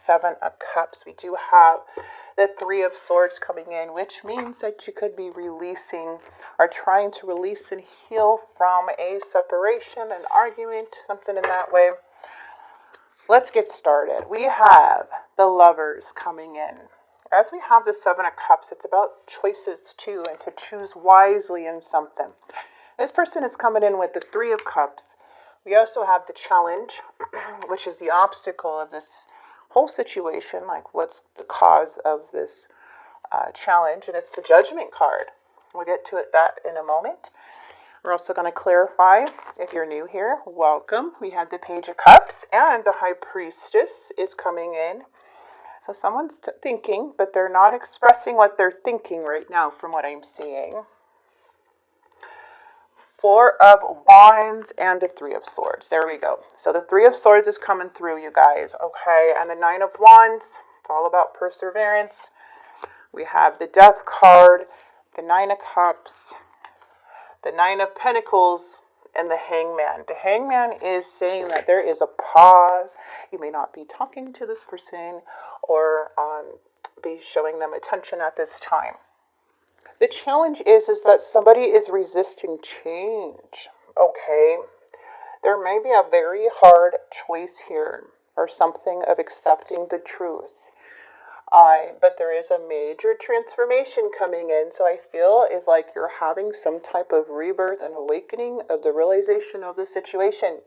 Seven of Cups. We do have the Three of Swords coming in, which means that you could be releasing or trying to release and heal from a separation, an argument, something in that way. Let's get started. We have the Lovers coming in. As we have the Seven of Cups, it's about choices too, and to choose wisely in something. This person is coming in with the Three of Cups. We also have the Challenge, which is the obstacle of this whole situation, like what's the cause of this challenge, and it's the Judgment card. We'll get to that in a moment. We're also going to clarify, if you're new here, welcome. We had the Page of Cups, and the High Priestess is coming in. So someone's thinking, but they're not expressing what they're thinking right now from what I'm seeing. Four of Wands and the Three of Swords. There we go. So the Three of Swords is coming through, you guys. Okay, and the Nine of Wands, it's all about perseverance. We have the Death card, the Nine of Cups, the Nine of Pentacles, and the Hangman. The Hangman is saying that there is a pause. You may not be talking to this person or be showing them attention at this time. The challenge is that somebody is resisting change, okay? There may be a very hard choice here or something of accepting the truth. But there is a major transformation coming in, so I feel it's like you're having some type of rebirth and awakening of the realization of the situation,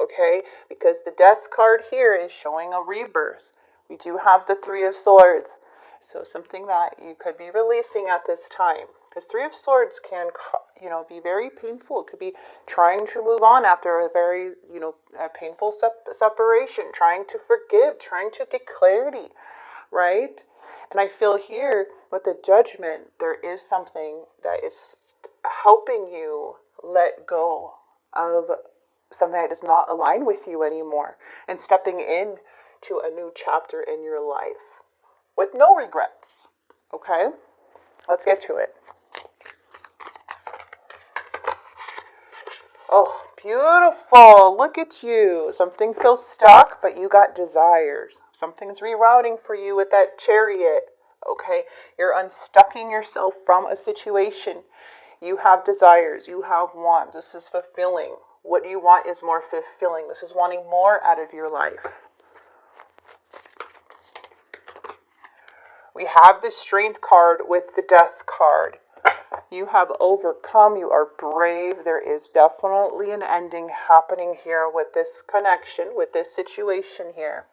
okay? Because the Death card here is showing a rebirth. We do have the Three of Swords, so something that you could be releasing at this time. Because Three of Swords can, be very painful. It could be trying to move on after a very, a painful separation, trying to forgive, trying to get clarity. Right? And I feel here with the Judgment, there is something that is helping you let go of something that does not align with you anymore and stepping in to a new chapter in your life with no regrets. Okay? Let's get to it. Oh, beautiful. Look at you. Something feels stuck, but you got desires. Something's rerouting for you with that Chariot. Okay? You're unstucking yourself from a situation. You have desires. You have wants. This is fulfilling. What you want is more fulfilling. This is wanting more out of your life. We have the Strength card with the Death card. You have overcome. You are brave. There is definitely an ending happening here with this connection, with this situation here.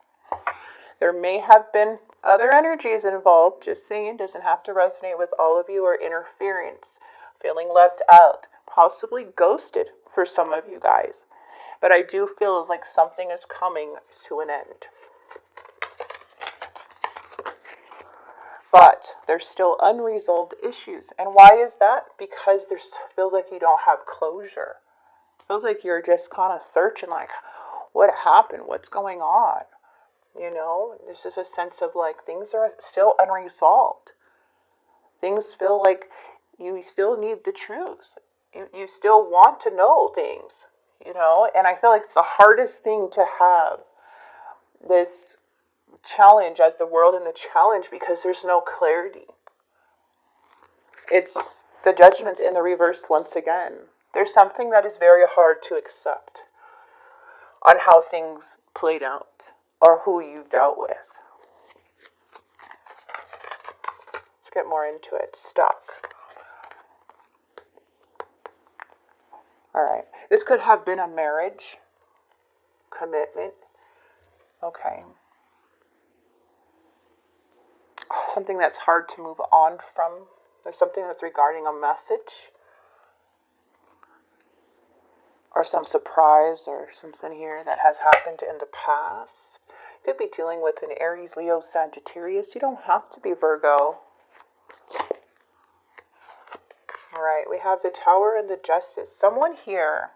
There may have been other energies involved. Just saying, doesn't have to resonate with all of you, or interference, feeling left out, possibly ghosted for some of you guys. But I do feel as like something is coming to an end. But there's still unresolved issues. And why is that? Because there feels like you don't have closure. It feels like you're just kind of searching, like, what happened? What's going on? There's just a sense of like things are still unresolved. Things feel like you still need the truth. You still want to know things, And I feel like it's the hardest thing to have this challenge as the world in the challenge, because there's no clarity. It's the Judgment's in the reverse once again. There's something that is very hard to accept on how things played out or who you dealt with. Let's get more into it. Stuck. All right. This could have been a marriage, commitment. Okay. Something that's hard to move on from. There's something that's regarding a message or some surprise or something here that has happened in the past. You could be dealing with an Aries, Leo, Sagittarius. You don't have to be Virgo. All right, we have the Tower and the Justice. Someone here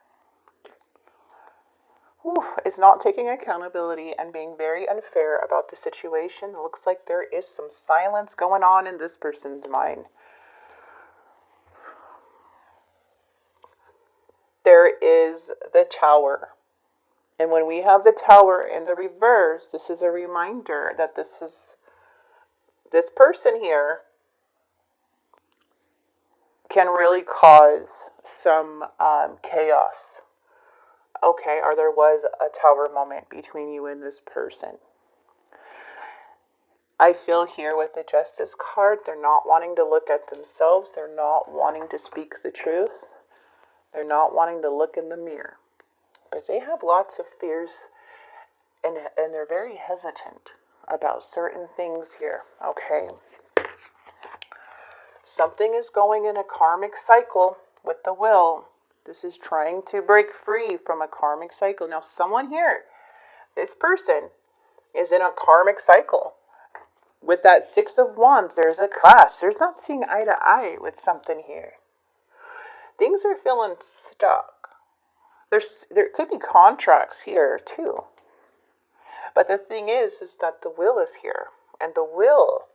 is not taking accountability and being very unfair about the situation. It looks like there is some silence going on in this person's mind. There is the Tower. And when we have the Tower in the reverse, this is a reminder that this person here can really cause some chaos. Okay, or there was a Tower moment between you and this person. I feel here with the Justice card, they're not wanting to look at themselves. They're not wanting to speak the truth. They're not wanting to look in the mirror. But they have lots of fears, and they're very hesitant about certain things here, okay? Something is going in a karmic cycle with the will. This is trying to break free from a karmic cycle. Now, someone here, this person, is in a karmic cycle. With that Six of Wands, there's a clash. There's not seeing eye to eye with something here. Things are feeling stuck. There could be contracts here too. But the thing is that the will is here. And the will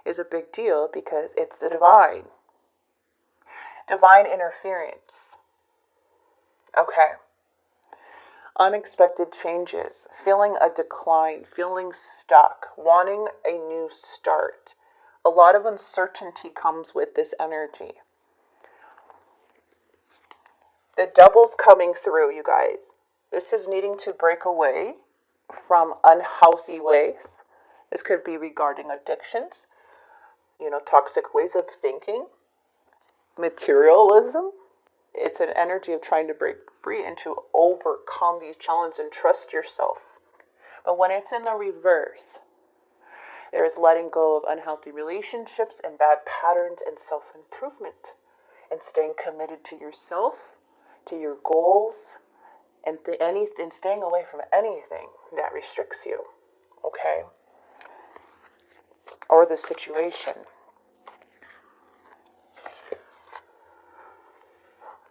is a big deal because it's the divine. Divine interference. Okay. Unexpected changes. Feeling a decline. Feeling stuck. Wanting a new start. A lot of uncertainty comes with this energy. The Devil's coming through, you guys. This is needing to break away from unhealthy ways. This could be regarding addictions, toxic ways of thinking, materialism. It's an energy of trying to break free and to overcome these challenges and trust yourself. But when it's in the reverse, there is letting go of unhealthy relationships and bad patterns and self-improvement and staying committed to yourself, to your goals, and staying away from anything that restricts you, okay? Or the situation.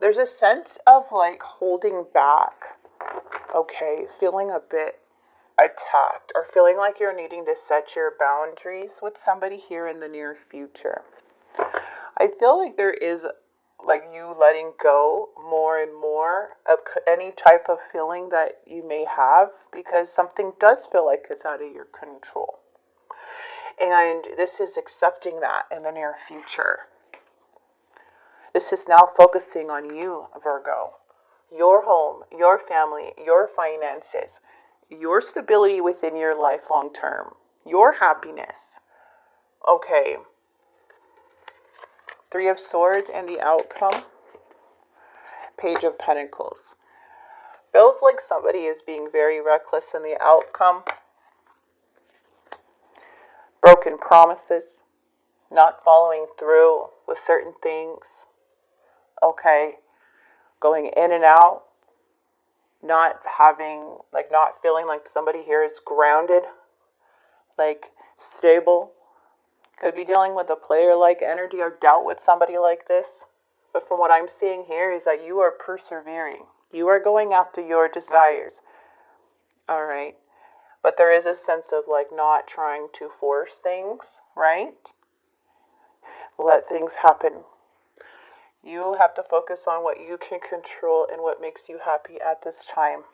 There's a sense of holding back, okay? Feeling a bit attacked or feeling like you're needing to set your boundaries with somebody here in the near future. I feel like there is you letting go more and more of any type of feeling that you may have because something does feel like it's out of your control. And this is accepting that in the near future. This is now focusing on you, Virgo. Your home, your family, your finances, your stability within your life long term, your happiness. Okay. Three of Swords and the outcome. Page of Pentacles. Feels like somebody is being very reckless in the outcome. Broken promises. Not following through with certain things. Okay. Going in and out. Not feeling like somebody here is grounded. Stable. Could be dealing with a player-like energy or dealt with somebody like this. But from what I'm seeing here is that you are persevering. You are going after your desires. All right. But there is a sense of not trying to force things, right? Let things happen. You have to focus on what you can control and what makes you happy at this time.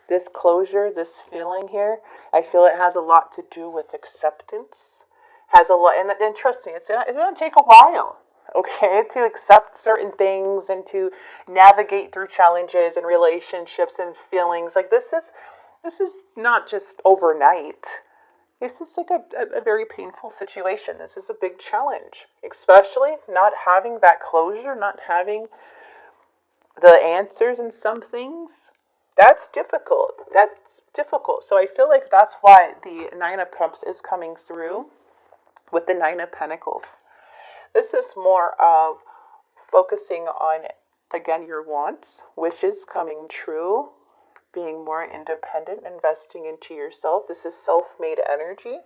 This closure, this feeling here, I feel it has a lot to do with acceptance. Has a lot, and trust me, it's going to take a while, okay, to accept certain things and to navigate through challenges and relationships and feelings. This is not just overnight. This is a very painful situation. This is a big challenge, especially not having that closure, not having the answers in some things. That's difficult. So I feel like that's why the Nine of Cups is coming through with the Nine of Pentacles. This is more of focusing on, again, your wants, wishes coming true, being more independent, investing into yourself. This is self-made energy.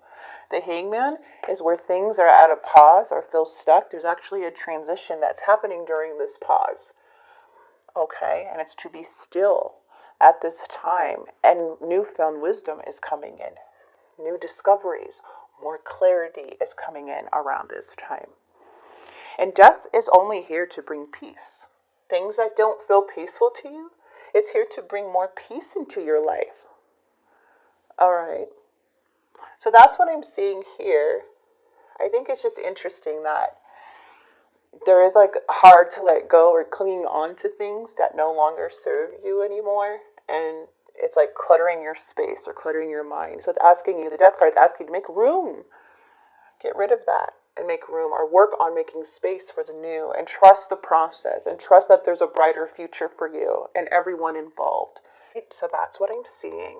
The Hangman is where things are at a pause or feel stuck. There's actually a transition that's happening during this pause. Okay, and it's to be still at this time. And newfound wisdom is coming in. New discoveries, more clarity is coming in around this time. And death is only here to bring peace. Things that don't feel peaceful to you, It's here to bring more peace into your life. All right. So that's what I'm seeing here. I think it's just interesting that there is like hard to let go or clinging on to things that no longer serve you anymore. And it's like cluttering your space or cluttering your mind. So it's asking you, the death card is asking you to make room. Get rid of that and make room, or work on making space for the new, and trust the process and trust that there's a brighter future for you and everyone involved. So that's what I'm seeing.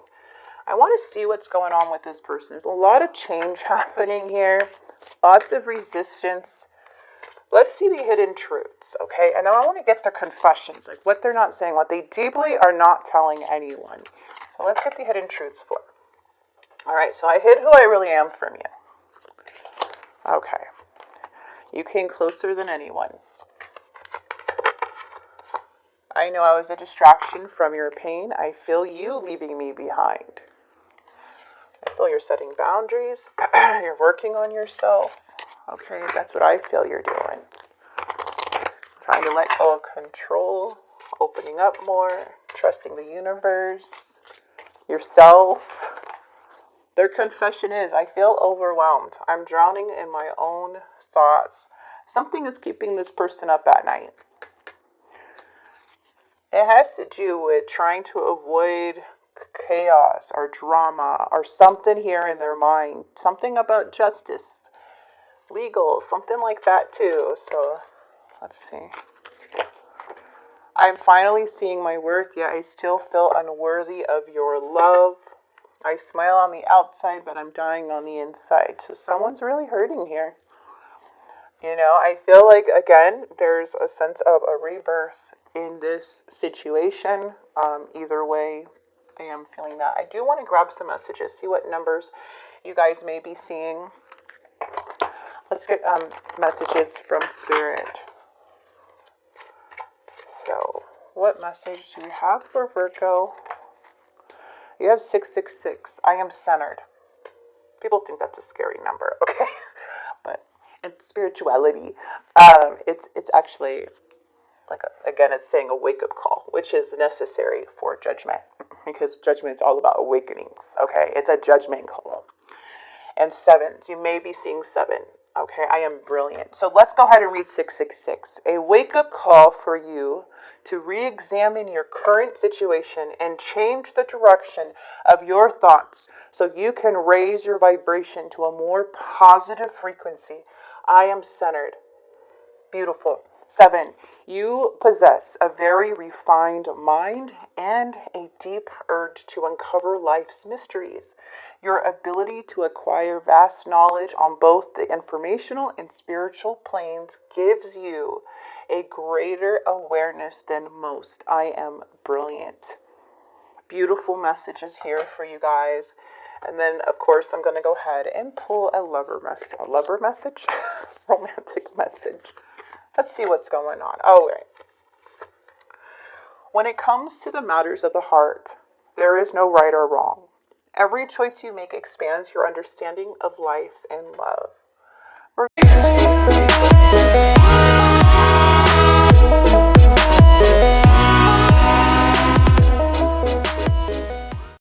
I want to see what's going on with this person. There's a lot of change happening here, lots of resistance. Let's see the hidden truths, okay? And then I want to get the confessions, like what they're not saying, what they deeply are not telling anyone. So let's get the hidden truths for. All right, so I hid who I really am from you. Okay. You came closer than anyone. I know I was a distraction from your pain. I feel you leaving me behind. I feel you're setting boundaries. You're working on yourself. Okay, that's what I feel you're doing. Trying to let go of control, opening up more, trusting the universe, yourself. Their confession is, I feel overwhelmed. I'm drowning in my own thoughts. Something is keeping this person up at night. It has to do with trying to avoid chaos or drama or something here in their mind. Something about justice, legal, something like that too. So let's see. I'm finally seeing my worth, yet I still feel unworthy of your love. I smile on the outside, but I'm dying on the inside. So someone's really hurting here. You know, I feel like, again, there's a sense of a rebirth in this situation. Either way, I am feeling that. I do want to grab some messages, see what numbers you guys may be seeing. Let's get messages from Spirit. So, what message do you have for Virgo? You have 666. I am centered. People think that's a scary number, okay? But in spirituality, it's actually like again, it's saying a wake-up call, which is necessary for judgment, because judgment is all about awakenings. Okay, it's a judgment call. And sevens, you may be seeing 7. Okay, I am brilliant. So let's go ahead and read 666. A wake-up call for you to re-examine your current situation and change the direction of your thoughts so you can raise your vibration to a more positive frequency. I am centered. Beautiful. 7, you possess a very refined mind and a deep urge to uncover life's mysteries. Your ability to acquire vast knowledge on both the informational and spiritual planes gives you a greater awareness than most. I am brilliant. Beautiful messages here for you guys. And then, of course, I'm going to go ahead and pull a lover message? Romantic message. Let's see what's going on. Oh, right. When it comes to the matters of the heart, there is no right or wrong. Every choice you make expands your understanding of life and love.